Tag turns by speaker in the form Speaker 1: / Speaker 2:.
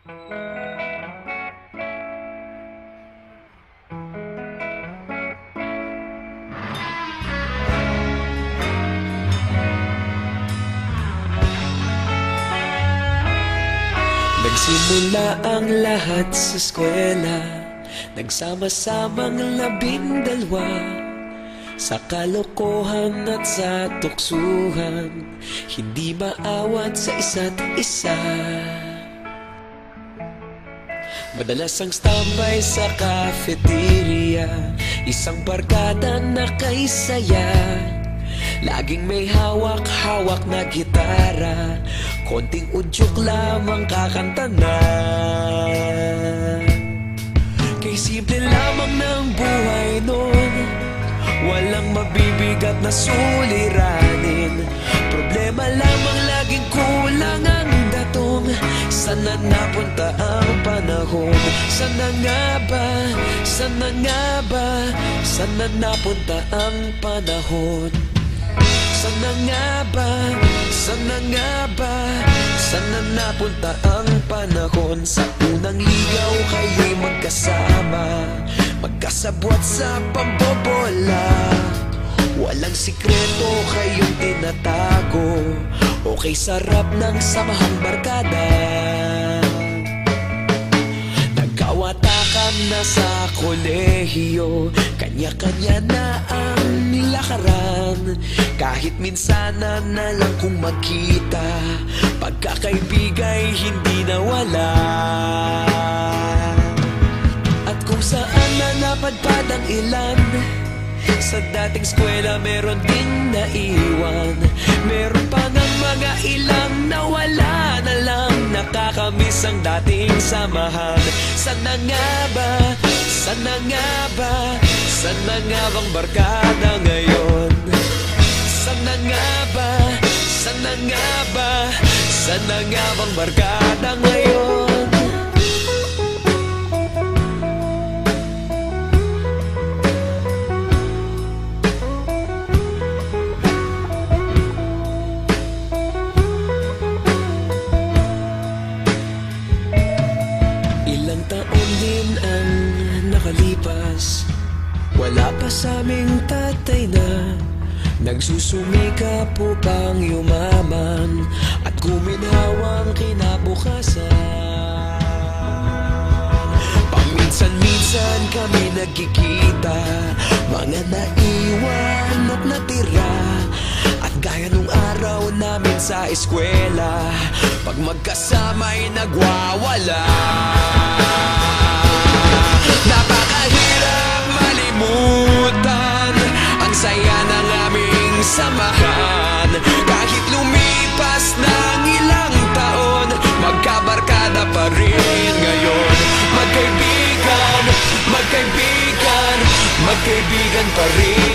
Speaker 1: Nagsimula ang lahat sa eskwela, nagsama-samang 12, sa kalokohan at sa tuksuhan, hindi maawat sa isa't isa. Madalas ang standby sa cafeteria, isang barkada na kay saya. Laging may hawak-hawak na gitara, konting udyok lamang kakanta na. Kay simple lamang ng buhay nun, walang mabibigat na suliranin. Problema lamang laging kulang ang datong. Sana napunta ang panahon? Sana nga ba? Sana nga ba? Sana napunta ang panahon? Sana nga ba? Sana nga ba? Sana napunta ang panahon? Sa unang ligaw kayo'y magkasama, magkasabwat sa pambobola. Walang sikreto kayong tinatago, okay sarap ng samahang barkada. Nagkawatakan na sa kolehiyo, kanya-kanya na ang nilakaran. Kahit minsan na lang kung magkita, pagkakaibigay hindi nawala. At kung saan na napadpad ang ilan, sa dating eskwela meron din naiwan. Meron pa ng mga ilang nawala na lang, nakakamiss ang dating samahan. Sana nga ba? Sana nga ba? Sana nga bang barkada ngayon? Sana nga ba? Sana nga ba? Sana nga bang barkada ngayon? Ilang taon din ang nakalipas, wala pa sa aming tatay na nagsusumikap upang yumaman at guminhawang kinabukasan. Paminsan-minsan kami nagkikita, mga naiwan at natira. At gaya nung araw namin sa eskwela, pag magkasama'y nagwawala. Napakahirap malimutan ang saya ng aming samahan. Kahit lumipas ng ilang taon, magkabarkada pa rin ngayon. Magkaibigan, magkaibigan, magkaibigan pa rin